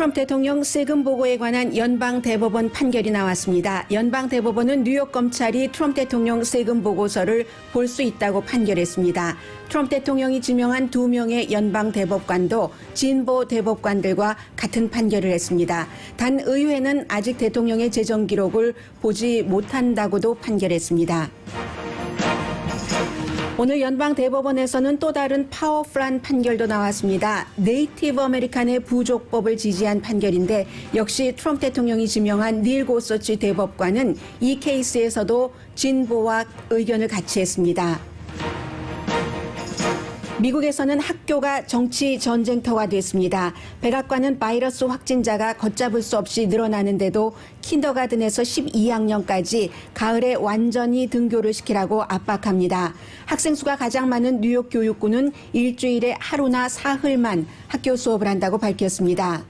트럼프 대통령 세금 보고에 관한 연방 대법원 판결이 나왔습니다. 연방 대법원은 뉴욕 검찰이 트럼프 대통령 세금 보고서를 볼 수 있다고 판결했습니다. 트럼프 대통령이 지명한 2명의 연방 대법관도 진보 대법관들과 같은 판결을 했습니다. 단 의회는 아직 대통령의 재정 기록을 보지 못한다고도 판결했습니다. 오늘 연방 대법원에서는 또 다른 파워풀한 판결도 나왔습니다. 네이티브 아메리칸의 부족법을 지지한 판결인데 역시 트럼프 대통령이 지명한 닐 고서치 대법관은 이 케이스에서도 진보와 의견을 같이 했습니다. 미국에서는 학교가 정치 전쟁터가 됐습니다. 백악관은 바이러스 확진자가 걷잡을 수 없이 늘어나는데도 킨더가든에서 12학년까지 가을에 완전히 등교를 시키라고 압박합니다. 학생 수가 가장 많은 뉴욕 교육부는 일주일에 하루나 사흘만 학교 수업을 한다고 밝혔습니다.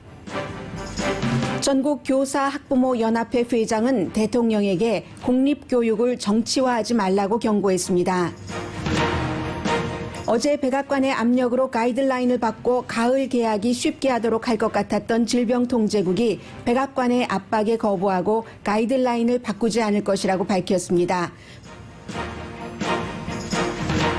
전국 교사 학부모 연합회 회장은 대통령에게 공립교육을 정치화하지 말라고 경고했습니다. 어제 백악관의 압력으로 가이드라인을 받고 가을 개학이 쉽게 하도록 할 것 같았던 질병통제국이 백악관의 압박에 거부하고 가이드라인을 바꾸지 않을 것이라고 밝혔습니다.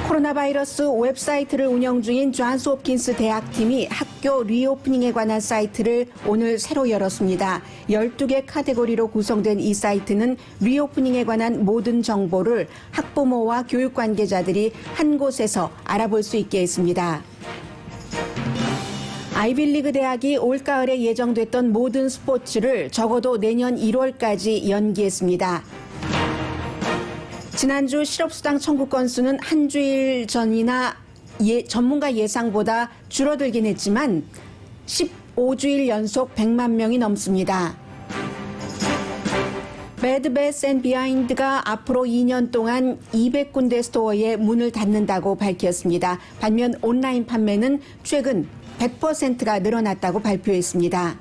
코로나 바이러스 웹사이트를 운영 중인 존스 홉킨스 대학팀이 학교 리오프닝에 관한 사이트를 오늘 새로 열었습니다. 12개 카테고리로 구성된 이 사이트는 리오프닝에 관한 모든 정보를 학부모와 교육 관계자들이 한 곳에서 알아볼 수 있게 했습니다. 아이빌리그 대학이 올가을에 예정됐던 모든 스포츠를 적어도 내년 1월까지 연기했습니다. 지난주 실업수당 청구 건수는 한 주일 전이나 전문가 예상보다 줄어들긴 했지만 15주일 연속 100만 명이 넘습니다. 배드 베스 앤 비하인드가 앞으로 2년 동안 200군데 스토어에 문을 닫는다고 밝혔습니다. 반면 온라인 판매는 최근 100%가 늘어났다고 발표했습니다.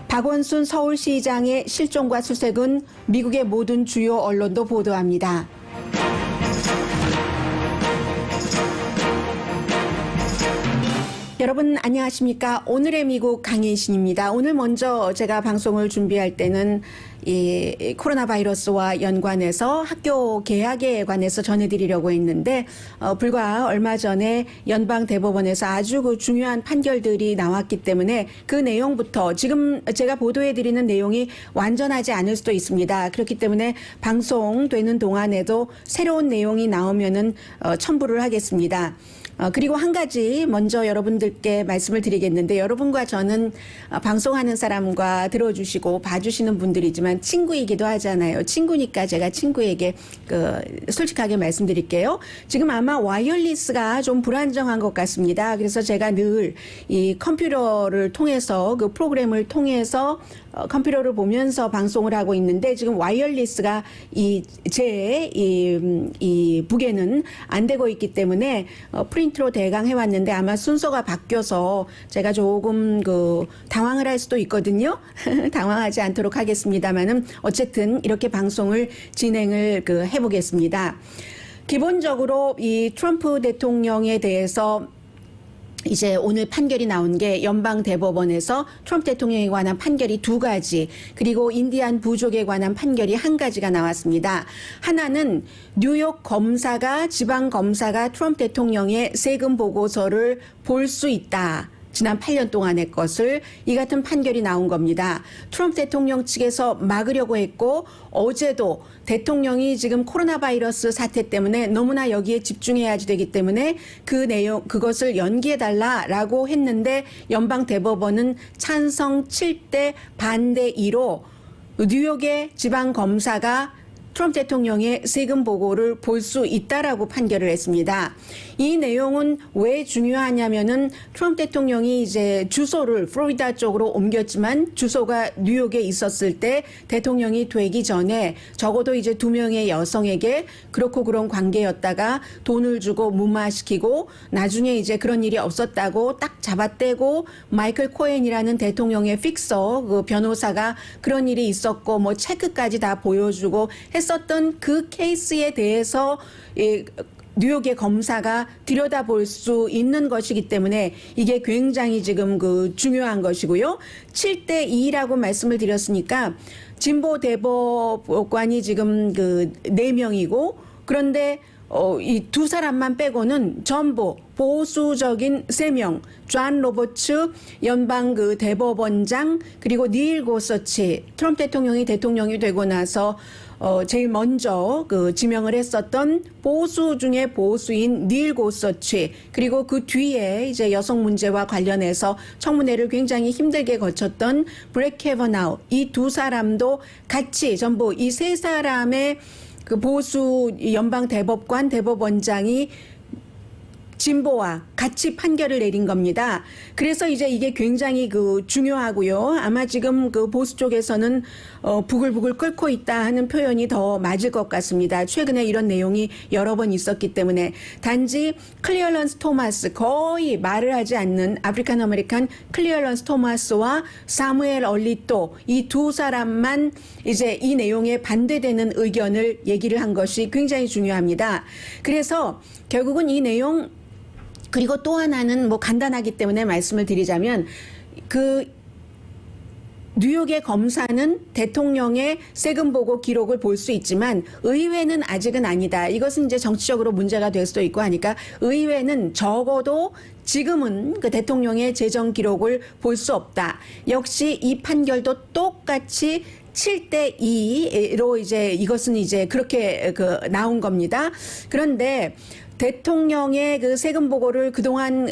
박원순 서울시장의 실종과 수색은 미국의 모든 주요 언론도 보도합니다. 여러분 안녕하십니까? 오늘의 미국 강혜신입니다. 오늘 먼저 제가 방송을 준비할 때는 이 코로나 바이러스와 연관해서 학교 개학에 관해서 전해드리려고 했는데 불과 얼마 전에 연방 대법원에서 아주 그 중요한 판결들이 나왔기 때문에 그 내용부터 지금 제가 보도해드리는 내용이 완전하지 않을 수도 있습니다. 그렇기 때문에 방송되는 동안에도 새로운 내용이 나오면은 첨부를 하겠습니다. 그리고 한 가지 먼저 여러분들께 말씀을 드리겠는데 여러분과 저는 방송하는 사람과 들어주시고 봐주시는 분들이지만 친구이기도 하잖아요. 친구니까 제가 친구에게 솔직하게 말씀드릴게요. 지금 아마 와이어리스가 좀 불안정한 것 같습니다. 그래서 제가 늘 이 컴퓨터를 통해서 그 프로그램을 통해서 컴퓨터를 보면서 방송을 하고 있는데 지금 와이어리스가 제 북에는 안 되고 있기 때문에 프린트로 대강 해왔는데 아마 순서가 바뀌어서 제가 조금 당황을 할 수도 있거든요. 당황하지 않도록 하겠습니다만은 어쨌든 이렇게 방송을 진행을 해보겠습니다. 기본적으로 이 트럼프 대통령에 대해서 이제 오늘 판결이 나온 게 연방 대법원에서 트럼프 대통령에 관한 판결이 2가지 그리고 인디안 부족에 관한 판결이 1가지가 나왔습니다. 하나는 뉴욕 검사가 지방 검사가 트럼프 대통령의 세금 보고서를 볼 수 있다. 지난 8년 동안의 것을 이 같은 판결이 나온 겁니다. 트럼프 대통령 측에서 막으려고 했고 어제도 대통령이 지금 코로나 바이러스 사태 때문에 너무나 여기에 집중해야 되기 때문에 그것을 연기해달라라고 했는데 연방 대법원은 찬성 7대 반대 2로 뉴욕의 지방 검사가 트럼프 대통령의 세금 보고를 볼 수 있다라고 판결을 했습니다. 이 내용은 왜 중요하냐면은 트럼프 대통령이 이제 주소를 플로리다 쪽으로 옮겼지만 주소가 뉴욕에 있었을 때 대통령이 되기 전에 적어도 이제 2명의 여성에게 그렇고 그런 관계였다가 돈을 주고 무마시키고 나중에 이제 그런 일이 없었다고 딱 잡아떼고 마이클 코엔이라는 대통령의 픽서 그 변호사가 그런 일이 있었고 뭐 체크까지 다 보여주고 했었던 그 케이스에 대해서 뉴욕의 검사가 들여다볼 수 있는 것이기 때문에 이게 굉장히 지금 그 중요한 것이고요. 7대 2라고 말씀을 드렸으니까 진보 대법관이 지금 그 4명이고 그런데 이 두 사람만 빼고는 전부 보수적인 3명, 존 로버츠 연방 그 대법원장 그리고 닐 고서치 트럼프 대통령이 되고 나서 제일 먼저 그 지명을 했었던 보수 중에 보수인 닐 고서치 그리고 그 뒤에 이제 여성 문제와 관련해서 청문회를 굉장히 힘들게 거쳤던 브렛 캐버나우 이 두 사람도 같이 전부 이 세 사람의 그 보수 연방 대법관 대법원장이 진보와 같이 판결을 내린 겁니다. 그래서 이제 이게 굉장히 그 중요하고요. 아마 지금 그 보수 쪽에서는 부글부글 끓고 있다 하는 표현이 더 맞을 것 같습니다. 최근에 이런 내용이 여러 번 있었기 때문에 단지 클리어런스 토마스 거의 말을 하지 않는 아프리칸 아메리칸 클리어런스 토마스와 사무엘 얼리또 이 두 사람만 이제 이 내용에 반대되는 의견을 얘기를 한 것이 굉장히 중요합니다. 그래서 결국은 이 내용 그리고 또 하나는 뭐 간단하기 때문에 말씀을 드리자면 그 뉴욕의 검사는 대통령의 세금 보고 기록을 볼 수 있지만 의회는 아직은 아니다. 이것은 이제 정치적으로 문제가 될 수도 있고 하니까 의회는 적어도 지금은 그 대통령의 재정 기록을 볼 수 없다. 역시 이 판결도 똑같이 7대 2로 이제 이것은 이제 그렇게 그 나온 겁니다. 그런데 대통령의 그 세금 보고를 그동안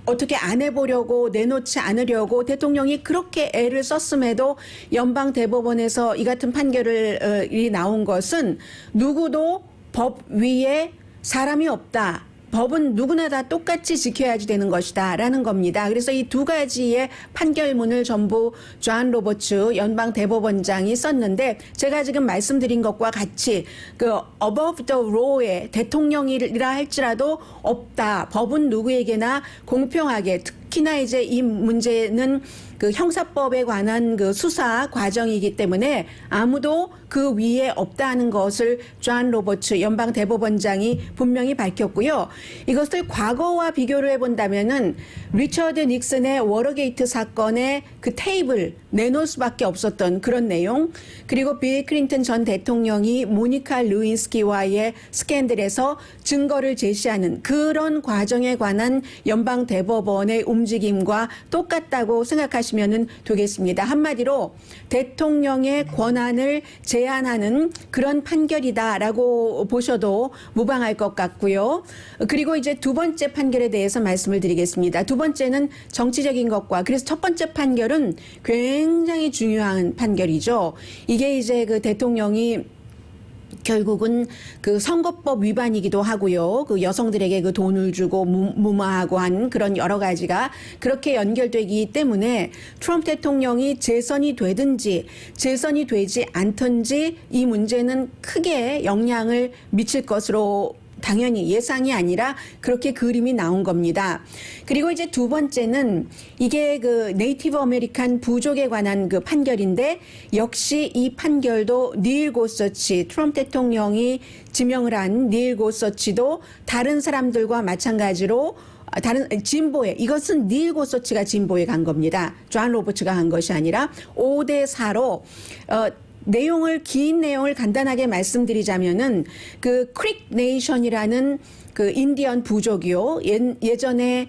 어떻게 안 해보려고 내놓지 않으려고 대통령이 그렇게 애를 썼음에도 연방 대법원에서 이 같은 판결이 나온 것은 누구도 법 위에 사람이 없다. 법은 누구나 다 똑같이 지켜야지 되는 것이다 라는 겁니다. 그래서 이 두 가지의 판결문을 전부 존 로버츠 연방 대법원장이 썼는데 제가 지금 말씀드린 것과 같이 그 above the law에 대통령이라 할지라도 없다. 법은 누구에게나 공평하게 특히나 이제 이 문제는 그 형사법에 관한 그 수사 과정이기 때문에 아무도 그 위에 없다는 것을 존 로버츠 연방 대법원장이 분명히 밝혔고요. 이것을 과거와 비교를 해본다면은 리처드 닉슨의 워터게이트 사건의 그 테이블 내놓을 수밖에 없었던 그런 내용, 그리고 빌 클린턴 전 대통령이 모니카 루인스키와의 스캔들에서 증거를 제시하는 그런 과정에 관한 연방 대법원의 움직임과 똑같다고 생각하시면 되겠습니다. 한마디로 대통령의 권한을 제한하는 그런 판결이다라고 보셔도 무방할 것 같고요. 그리고 이제 두 번째 판결에 대해서 말씀을 드리겠습니다. 두 번째는 정치적인 것과, 그래서 첫 번째 판결은 굉장히 중요한 판결이죠. 이게 이제 그 대통령이 결국은 그 선거법 위반이기도 하고요. 그 여성들에게 그 돈을 주고 무마하고 한 그런 여러 가지가 그렇게 연결되기 때문에 트럼프 대통령이 재선이 되든지 재선이 되지 않든지 이 문제는 크게 영향을 미칠 것으로 당연히 예상이 아니라 그렇게 그림이 나온 겁니다. 그리고 이제 두 번째는 이게 그 네이티브 아메리칸 부족에 관한 그 판결인데 역시 이 판결도 닐 고서치 트럼프 대통령이 지명을 한 닐 고서치도 다른 사람들과 마찬가지로 다른 진보에, 이것은 닐 고서치가 진보에 간 겁니다. 존 로버츠가 한 것이 아니라 5대 4로 긴 내용을 간단하게 말씀드리자면은 그 크릭 네이션이라는 그 인디언 부족이요. 예전에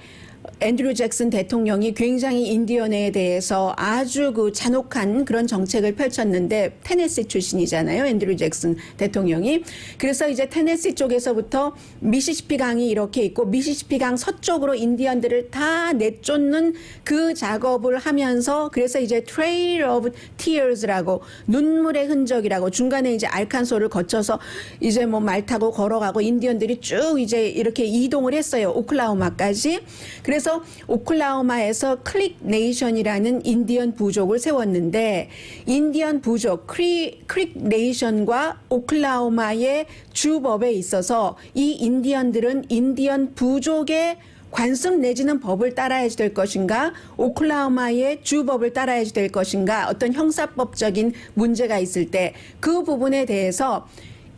앤드류 잭슨 대통령이 굉장히 인디언에 대해서 아주 그 잔혹한 그런 정책을 펼쳤는데 테네시 출신이잖아요. 앤드류 잭슨 대통령이. 그래서 이제 테네시 쪽에서부터 미시시피 강이 이렇게 있고 미시시피 강 서쪽으로 인디언들을 다 내쫓는 그 작업을 하면서 그래서 이제 Trail of Tears라고 눈물의 흔적이라고 중간에 이제 알칸소를 거쳐서 이제 뭐 말 타고 걸어가고 인디언들이 쭉 이제 이렇게 이동을 했어요. 오클라호마까지. 그래서 오클라호마에서 클릭 네이션이라는 인디언 부족을 세웠는데 인디언 부족 크릭 네이션과 오클라호마의 주법에 있어서 이 인디언들은 인디언 부족의 관습 내지는 법을 따라야지 될 것인가, 오클라호마의 주법을 따라야지 될 것인가, 어떤 형사법적인 문제가 있을 때 그 부분에 대해서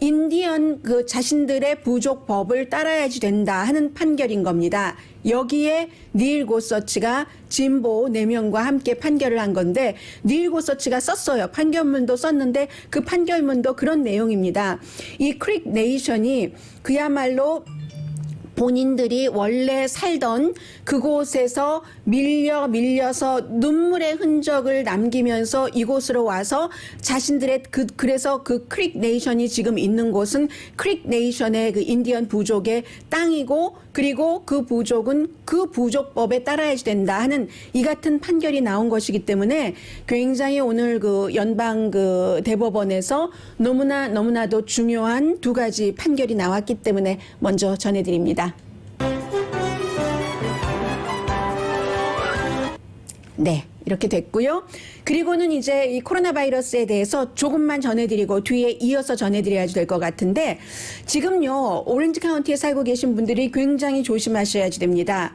인디언 그 자신들의 부족법을 따라야지 된다 하는 판결인 겁니다. 여기에 닐 고서치가 진보 4명과 함께 판결을 한 건데 닐 고서치가 썼어요. 판결문도 썼는데 그 판결문도 그런 내용입니다. 이 크릭 네이션이 그야말로 본인들이 원래 살던 그곳에서 밀려서 눈물의 흔적을 남기면서 이곳으로 와서 자신들의 그래서 그 크릭 네이션이 지금 있는 곳은 크릭 네이션의 그 인디언 부족의 땅이고 그리고 그 부족은 그 부족법에 따라야지 된다 하는 이 같은 판결이 나온 것이기 때문에 굉장히 오늘 그 연방 그 대법원에서 너무나도 중요한 2가지 판결이 나왔기 때문에 먼저 전해드립니다. 네, 이렇게 됐고요. 그리고는 이제 이 코로나 바이러스에 대해서 조금만 전해드리고 뒤에 이어서 전해드려야 될 것 같은데 지금요 오렌지 카운티에 살고 계신 분들이 굉장히 조심하셔야지 됩니다.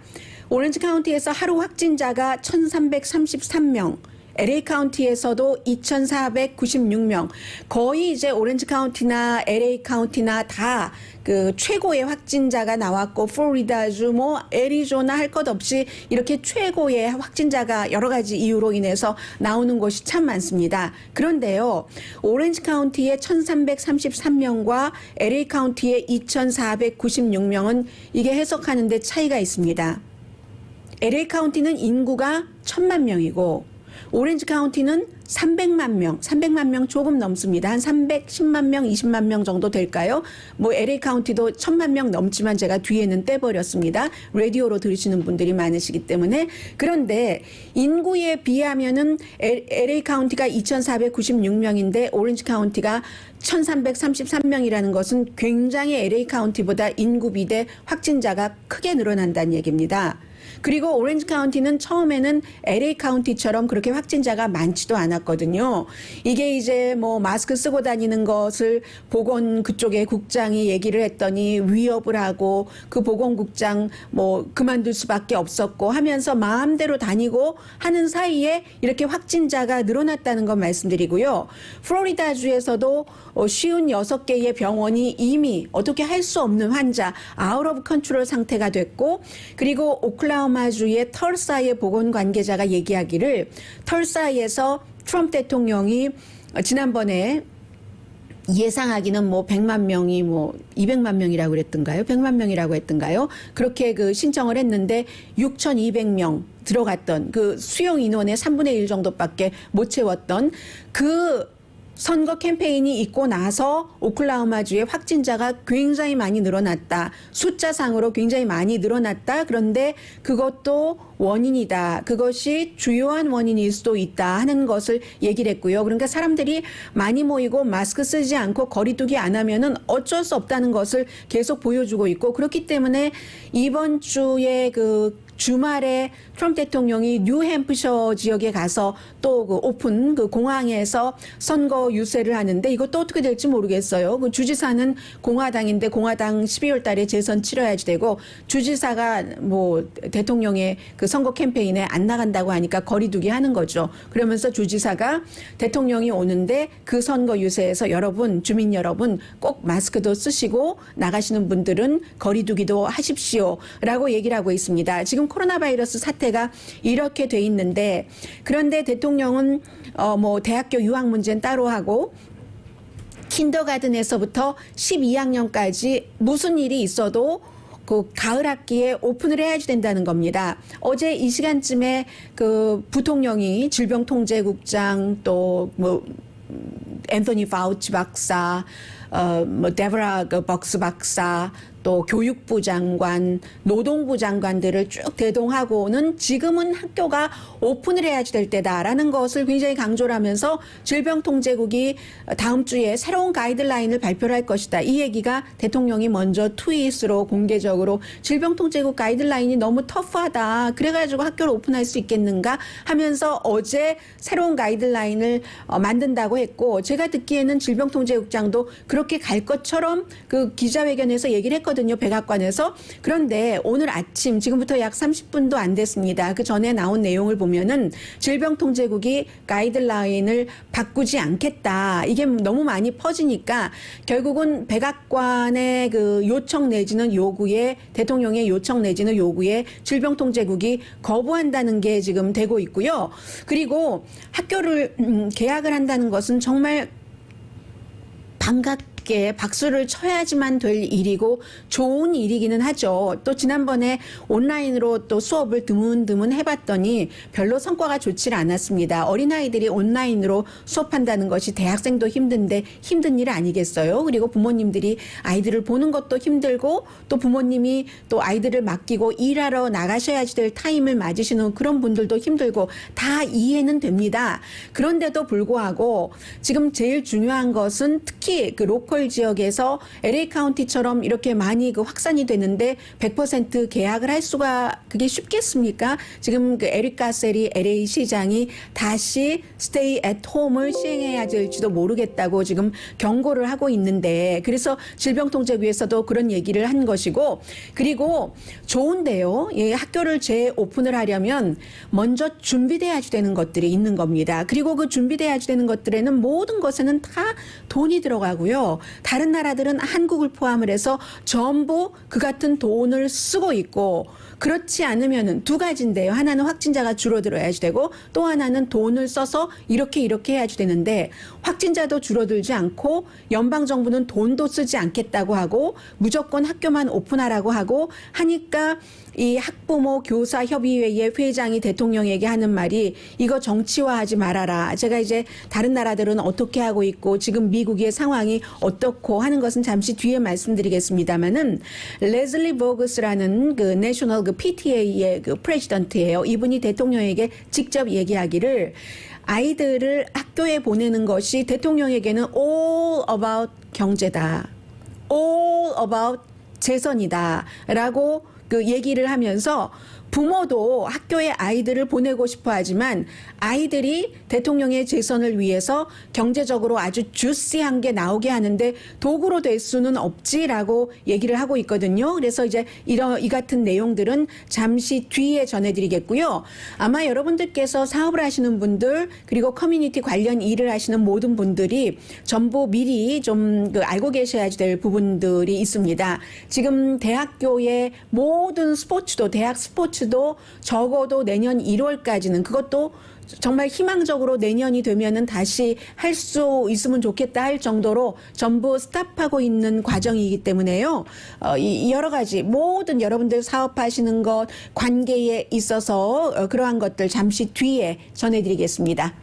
오렌지 카운티에서 하루 확진자가 1,333명, LA 카운티에서도 2,496명, 거의 이제 오렌지 카운티나 LA 카운티나 다 그 최고의 확진자가 나왔고 플로리다주 뭐 애리조나 할 것 없이 이렇게 최고의 확진자가 여러 가지 이유로 인해서 나오는 곳이 참 많습니다. 그런데요, 오렌지 카운티의 1,333명과 LA 카운티의 2,496명은 이게 해석하는 데 차이가 있습니다. LA 카운티는 인구가 1,000만 명이고 오렌지 카운티는 300만 명 조금 넘습니다. 한 310만 명, 20만 명 정도 될까요? 뭐 LA 카운티도 1000만 명 넘지만 제가 뒤에는 떼버렸습니다. 라디오로 들으시는 분들이 많으시기 때문에. 그런데 인구에 비하면은 LA 카운티가 2,496명인데 오렌지 카운티가 1,333명이라는 것은 굉장히 LA 카운티보다 인구 비대 확진자가 크게 늘어난다는 얘기입니다. 그리고 오렌지 카운티는 처음에는 LA 카운티처럼 그렇게 확진자가 많지도 않았거든요. 이게 이제 뭐 마스크 쓰고 다니는 것을 보건 그쪽의 국장이 얘기를 했더니 위협을 하고 그 보건국장 뭐 그만둘 수밖에 없었고 하면서 마음대로 다니고 하는 사이에 이렇게 확진자가 늘어났다는 건 말씀드리고요. 플로리다주에서도 56개의 병원이 이미 어떻게 할 수 없는 환자, 아웃 오브 컨트롤 상태가 됐고, 그리고 오클라호마주의 털사의 보건 관계자가 얘기하기를 털사에서 트럼프 대통령이 지난번에 예상하기는 뭐 100만 명이 뭐 200만 명이라고 그랬던가요? 100만 명이라고 했던가요? 그렇게 그 신청을 했는데 6,200명 들어갔던 그 수용 인원의 3분의 1 정도밖에 못 채웠던 그 선거 캠페인이 있고 나서 오클라호마주의 확진자가 굉장히 많이 늘어났다. 숫자상으로 굉장히 많이 늘어났다. 그런데 그것도 원인이다. 그것이 주요한 원인일 수도 있다 하는 것을 얘기를 했고요. 그러니까 사람들이 많이 모이고 마스크 쓰지 않고 거리 두기 안 하면은 어쩔 수 없다는 것을 계속 보여주고 있고, 그렇기 때문에 이번 주에 그 주말에 트럼프 대통령이 뉴햄프셔 지역에 가서 또 그 오픈 그 공항에서 선거 유세를 하는데 이것도 어떻게 될지 모르겠어요. 그 주지사는 공화당인데 공화당 12월 달에 재선 치러야지 되고, 주지사가 뭐 대통령의 그 선거 캠페인에 안 나간다고 하니까 거리두기 하는 거죠. 그러면서 주지사가 대통령이 오는데 그 선거 유세에서 여러분, 주민 여러분 꼭 마스크도 쓰시고 나가시는 분들은 거리두기도 하십시오 라고 얘기를 하고 있습니다. 지금 코로나 바이러스 사태가 이렇게 돼 있는데, 그런데 대통령은 뭐 대학교 유학 문제는 따로 하고 킨더가든에서부터 12학년까지 무슨 일이 있어도 그 가을 학기에 오픈을 해야지 된다는 겁니다. 어제 이 시간쯤에 그 부통령이 질병통제국장 또 뭐 앤서니 파우치 박사, 뭐 데보라 벅스 박사, 또 교육부 장관, 노동부 장관들을 쭉 대동하고는 지금은 학교가 오픈을 해야지 될 때다라는 것을 굉장히 강조를 하면서 질병통제국이 다음 주에 새로운 가이드라인을 발표를 할 것이다. 이 얘기가 대통령이 먼저 트윗으로 공개적으로 질병통제국 가이드라인이 너무 터프하다. 그래가지고 학교를 오픈할 수 있겠는가 하면서 어제 새로운 가이드라인을 만든다고 했고, 제가 듣기에는 질병통제국장도 그렇게 갈 것처럼 그 기자회견에서 얘기를 했거든요. 했거든요. 백악관에서. 그런데 오늘 아침 지금부터 약 30분도 안 됐습니다. 그 전에 나온 내용을 보면은 질병통제국이 가이드라인을 바꾸지 않겠다. 이게 너무 많이 퍼지니까 결국은 백악관의 그 요청 내지는 요구에 대통령의 요청 내지는 요구에 질병통제국이 거부한다는 게 지금 되고 있고요. 그리고 학교를 개학을 한다는 것은 정말 반갑게 박수를 쳐야지만 될 일이고 좋은 일이기는 하죠. 또 지난번에 온라인으로 또 수업을 드문드문 해봤더니 별로 성과가 좋지 않았습니다. 어린아이들이 온라인으로 수업한다는 것이 대학생도 힘든데 힘든 일 아니겠어요? 그리고 부모님들이 아이들을 보는 것도 힘들고 또 부모님이 또 아이들을 맡기고 일하러 나가셔야지 될 타임을 맞으시는 그런 분들도 힘들고 다 이해는 됩니다. 그런데도 불구하고 지금 제일 중요한 것은 특히 그 로컬 지역에서 LA 카운티처럼 이렇게 많이 그 확산이 되는데 100% 계약을 할 수가 그게 쉽겠습니까? 지금 그 에릭 가셀이 LA 시장이 다시 스테이 앳 홈을 시행해야 될지도 모르겠다고 지금 경고를 하고 있는데 그래서 질병통제부에서도 그런 얘기를 한 것이고 그리고 좋은데요. 예, 학교를 재오픈을 하려면 먼저 준비돼야지 되는 것들이 있는 겁니다. 그리고 그 준비돼야지 되는 것들에는 모든 것에는 다 돈이 들어가고요. 다른 나라들은 한국을 포함을 해서 전부 그 같은 돈을 쓰고 있고 그렇지 않으면은 두 가지인데요. 하나는 확진자가 줄어들어야지 되고 또 하나는 돈을 써서 이렇게 해야지 되는데 확진자도 줄어들지 않고 연방정부는 돈도 쓰지 않겠다고 하고 무조건 학교만 오픈하라고 하고 하니까 이 학부모 교사 협의회의 회장이 대통령에게 하는 말이 이거 정치화하지 말아라. 제가 이제 다른 나라들은 어떻게 하고 있고 지금 미국의 상황이 어떻고 하는 것은 잠시 뒤에 말씀드리겠습니다만은 레슬리 버그스라는 그 내셔널 그 PTA의 그 프레지던트예요. 이분이 대통령에게 직접 얘기하기를 아이들을 학교에 보내는 것이 대통령에게는 all about 경제다. all about 재선이다라고 그 얘기를 하면서 부모도 학교에 아이들을 보내고 싶어 하지만 아이들이 대통령의 재선을 위해서 경제적으로 아주 주시한 게 나오게 하는데 도구로 될 수는 없지라고 얘기를 하고 있거든요. 그래서 이제 이 같은 내용들은 잠시 뒤에 전해드리겠고요. 아마 여러분들께서 사업을 하시는 분들 그리고 커뮤니티 관련 일을 하시는 모든 분들이 전부 미리 좀 그 알고 계셔야 될 부분들이 있습니다. 지금 대학교의 모든 스포츠도 대학 스포츠도 적어도 내년 1월까지는 그것도 정말 희망적으로 내년이 되면은 다시 할 수 있으면 좋겠다 할 정도로 전부 스탑하고 있는 과정이기 때문에요. 여러 가지 모든 여러분들 사업하시는 것 관계에 있어서 그러한 것들 잠시 뒤에 전해드리겠습니다.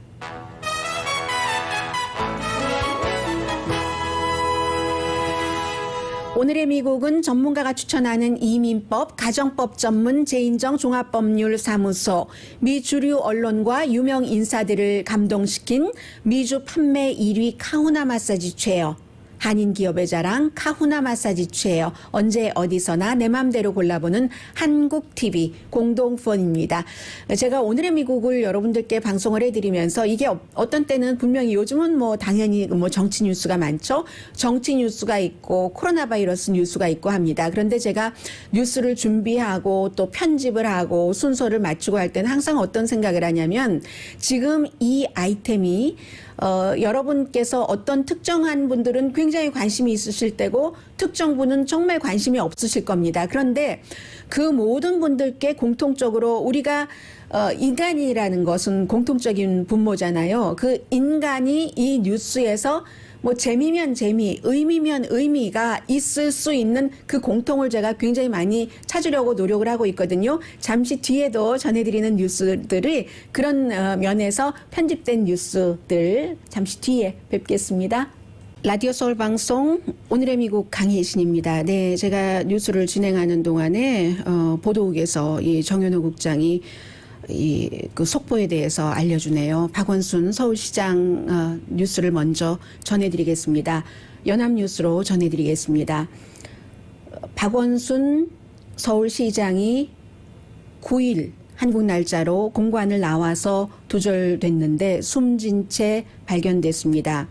오늘의 미국은 전문가가 추천하는 이민법, 가정법 전문 재인정 종합법률사무소, 미 주류 언론과 유명 인사들을 감동시킨 미주 판매 1위 카후나 마사지 체어, 한인 기업의 자랑 카후나 마사지 체어, 언제 어디서나 내 맘대로 골라보는 한국TV 공동펀입니다. 제가 오늘의 미국을 여러분들께 방송을 해드리면서 이게 어떤 때는 분명히 요즘은 뭐 당연히 뭐 정치 뉴스가 많죠. 정치 뉴스가 있고 코로나 바이러스 뉴스가 있고 합니다. 그런데 제가 뉴스를 준비하고 또 편집을 하고 순서를 맞추고 할 때는 항상 어떤 생각을 하냐면 지금 이 아이템이 여러분께서 어떤 특정한 분들은 굉장히 관심이 있으실 때고 특정 분은 정말 관심이 없으실 겁니다. 그런데 그 모든 분들께 공통적으로 우리가 인간이라는 것은 공통적인 분모잖아요. 그 인간이 이 뉴스에서 뭐 재미면 재미, 의미면 의미가 있을 수 있는 그 공통을 제가 굉장히 많이 찾으려고 노력을 하고 있거든요. 잠시 뒤에도 전해드리는 뉴스들이 그런 면에서 편집된 뉴스들 잠시 뒤에 뵙겠습니다. 라디오 서울 방송 오늘의 미국 강혜신입니다. 네, 제가 뉴스를 진행하는 동안에 보도국에서 이 정현호 국장이 그 속보에 대해서 알려주네요. 박원순 서울시장 뉴스를 먼저 전해드리겠습니다. 연합뉴스로 전해드리겠습니다. 박원순 서울시장이 9일 한국 날짜로 공관을 나와서 두절됐는데 숨진 채 발견됐습니다.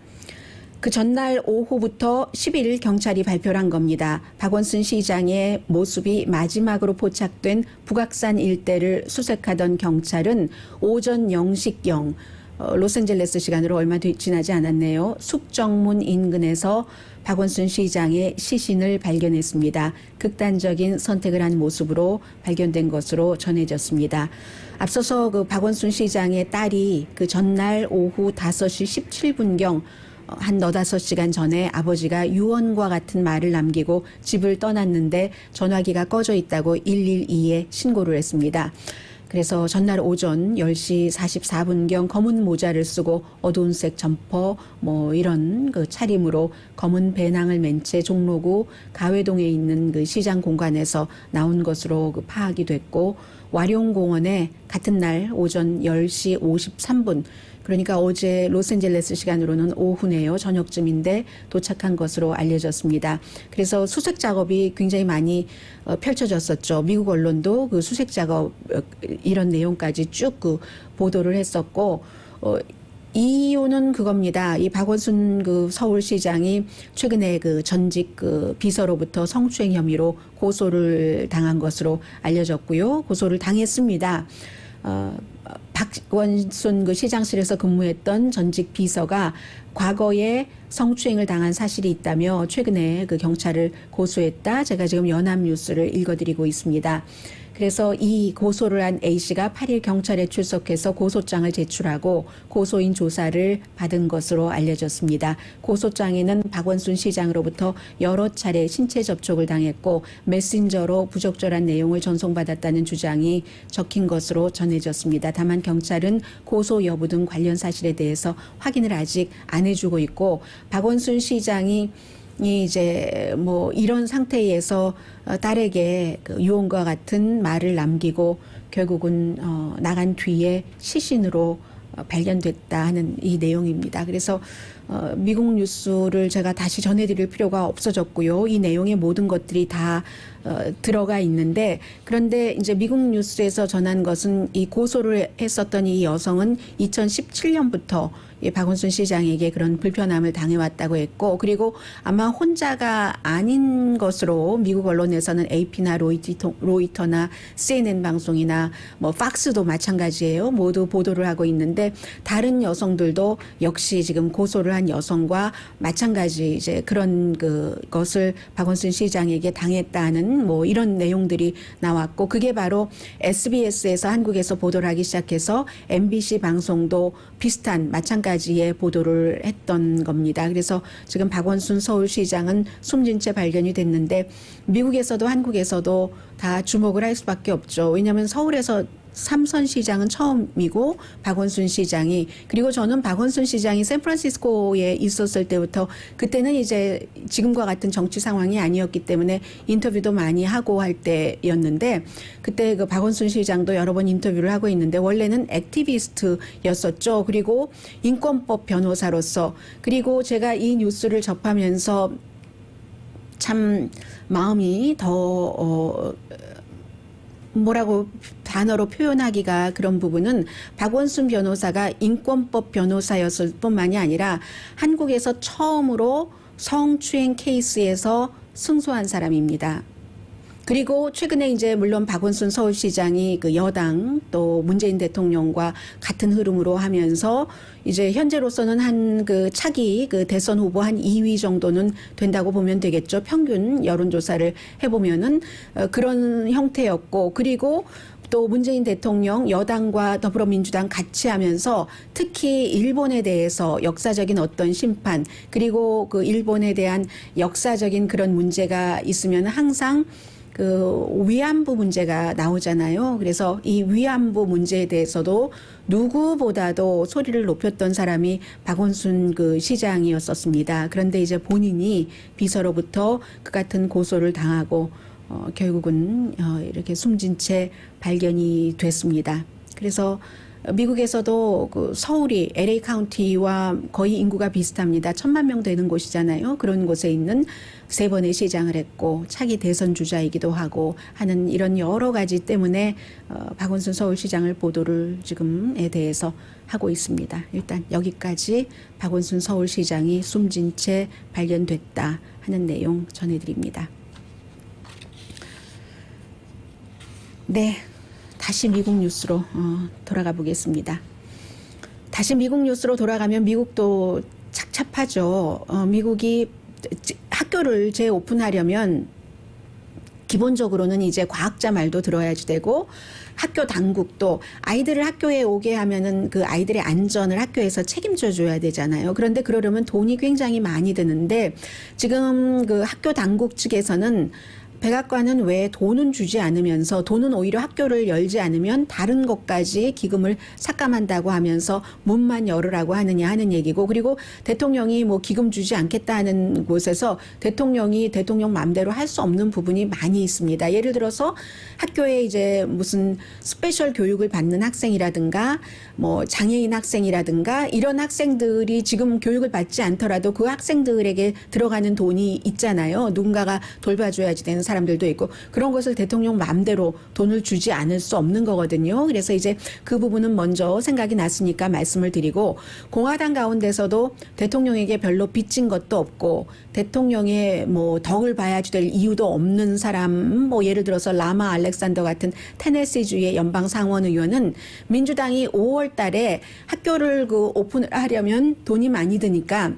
그 전날 오후부터 10일 경찰이 발표를 한 겁니다. 박원순 시장의 모습이 마지막으로 포착된 북악산 일대를 수색하던 경찰은 오전 0시경 로스앤젤레스 시간으로 얼마 지나지 않았네요. 숙정문 인근에서 박원순 시장의 시신을 발견했습니다. 극단적인 선택을 한 모습으로 발견된 것으로 전해졌습니다. 앞서서 그 박원순 시장의 딸이 그 전날 오후 5시 17분경 한 4-5시간 전에 아버지가 유언과 같은 말을 남기고 집을 떠났는데 전화기가 꺼져 있다고 112에 신고를 했습니다. 그래서 전날 오전 10시 44분경 검은 모자를 쓰고 어두운색 점퍼 이런 그 차림으로 검은 배낭을 맨 채 종로구 가회동에 있는 그 시장 공간에서 나온 것으로 그 파악이 됐고, 와룡공원에 같은 날 오전 10시 53분, 그러니까 어제 로스앤젤레스 시간으로는 오후네요. 저녁쯤인데 도착한 것으로 알려졌습니다. 그래서 수색 작업이 굉장히 많이 펼쳐졌었죠. 미국 언론도 그 수색 작업 이런 내용까지 쭉 그 보도를 했었고, 이유는 그겁니다. 이 박원순 그 서울시장이 최근에 그 전직 그 비서로부터 성추행 혐의로 고소를 당한 것으로 알려졌고요. 고소를 당했습니다. 박원순 그 시장실에서 근무했던 전직 비서가 과거에 성추행을 당한 사실이 있다며 최근에 그 경찰을 고소했다. 제가 지금 연합뉴스를 읽어드리고 있습니다. 그래서 이 고소를 한 A씨가 8일 경찰에 출석해서 고소장을 제출하고 고소인 조사를 받은 것으로 알려졌습니다. 고소장에는 박원순 시장으로부터 여러 차례 신체 접촉을 당했고 메신저로 부적절한 내용을 전송받았다는 주장이 적힌 것으로 전해졌습니다. 다만 경찰은 고소 여부 등 관련 사실에 대해서 확인을 아직 안 해주고 있고, 박원순 시장이 이제 이런 상태에서 딸에게 그 유언과 같은 말을 남기고 결국은 나간 뒤에 시신으로 발견됐다 하는 이 내용입니다. 그래서 미국 뉴스를 제가 다시 전해드릴 필요가 없어졌고요. 이 내용의 모든 것들이 다 들어가 있는데, 그런데 이제 미국 뉴스에서 전한 것은 이 고소를 했었던 이 여성은 2017년부터 박원순 시장에게 그런 불편함을 당해왔다고 했고, 그리고 아마 혼자가 아닌 것으로 미국 언론에서는 AP나 로이터나 CNN 방송이나 팍스도 마찬가지예요. 모두 보도를 하고 있는데, 다른 여성들도 역시 지금 고소를 한 여성과 마찬가지 이제 그런 것을 박원순 시장에게 당했다는 이런 내용들이 나왔고, 그게 바로 SBS에서 한국에서 보도를 하기 시작해서 MBC 방송도 비슷한 마찬가지의 보도를 했던 겁니다. 그래서 지금 박원순 서울시장은 숨진 채 발견이 됐는데 미국에서도 한국에서도 다 주목을 할 수밖에 없죠. 왜냐하면 서울에서 삼선 시장은 처음이고 박원순 시장이, 그리고 저는 박원순 시장이 샌프란시스코에 있었을 때부터 그때는 이제 지금과 같은 정치 상황이 아니었기 때문에 인터뷰도 많이 하고 할 때였는데, 그때 그 박원순 시장도 여러 번 인터뷰를 하고 있는데 원래는 액티비스트였었죠. 그리고 인권법 변호사로서, 그리고 제가 이 뉴스를 접하면서 참 마음이 더 뭐라고 단어로 표현하기가 그런 부분은, 박원순 변호사가 인권법 변호사였을 뿐만이 아니라 한국에서 처음으로 성추행 케이스에서 승소한 사람입니다. 그리고 최근에 이제 물론 박원순 서울시장이 그 여당 또 문재인 대통령과 같은 흐름으로 하면서 이제 현재로서는 한 그 차기 그 대선 후보 한 2위 정도는 된다고 보면 되겠죠. 평균 여론조사를 해보면은 그런 형태였고, 그리고 또 문재인 대통령 여당과 더불어민주당 같이 하면서 특히 일본에 대해서 역사적인 어떤 심판, 그리고 그 일본에 대한 역사적인 그런 문제가 있으면 항상 그 위안부 문제가 나오잖아요. 그래서 이 위안부 문제에 대해서도 누구보다도 소리를 높였던 사람이 박원순 그 시장이었었습니다. 그런데 이제 본인이 비서로부터 그 같은 고소를 당하고 결국은 이렇게 숨진 채 발견이 됐습니다. 그래서 미국에서도 그 서울이 LA 카운티와 거의 인구가 비슷합니다. 1,000만 명 되는 곳이잖아요. 그런 곳에 있는 3번의 시장을 했고 차기 대선 주자이기도 하고 하는 이런 여러 가지 때문에 박원순 서울시장을 보도를 지금에 대해서 하고 있습니다. 일단 여기까지 박원순 서울시장이 숨진 채 발견됐다 하는 내용 전해드립니다. 네, 다시 미국 뉴스로 돌아가 보겠습니다. 다시 미국 뉴스로 돌아가면 미국도 착잡하죠. 미국이 학교를 재오픈하려면 기본적으로는 이제 과학자 말도 들어야지 되고 학교 당국도 아이들을 학교에 오게 하면은 그 아이들의 안전을 학교에서 책임져 줘야 되잖아요. 그런데 그러려면 돈이 굉장히 많이 드는데 지금 그 학교 당국 측에서는 백악관은 왜 돈은 주지 않으면서 돈은 오히려 학교를 열지 않으면 다른 것까지 기금을 삭감한다고 하면서 문만 열으라고 하느냐 하는 얘기고, 그리고 대통령이 뭐 기금 주지 않겠다 하는 곳에서 대통령이 대통령 마음대로 할 수 없는 부분이 많이 있습니다. 예를 들어서 학교에 이제 무슨 스페셜 교육을 받는 학생이라든가 뭐 장애인 학생이라든가 이런 학생들이 지금 교육을 받지 않더라도 그 학생들에게 들어가는 돈이 있잖아요. 누군가가 돌봐줘야지 되는 사람들도 있고, 그런 것을 대통령 마음대로 돈을 주지 않을 수 없는 거거든요. 그래서 이제 그 부분은 먼저 생각이 났으니까 말씀을 드리고, 공화당 가운데서도 대통령에게 별로 빚진 것도 없고 대통령의 뭐 덕을 봐야지 될 이유도 없는 사람, 뭐 예를 들어서 라마 알렉산더 같은 테네시주의 연방 상원 의원은 민주당이 5월 달에 학교를 그 오픈을 하려면 돈이 많이 드니까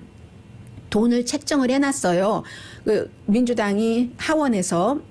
돈을 책정을 해놨어요. 그 민주당이 하원에서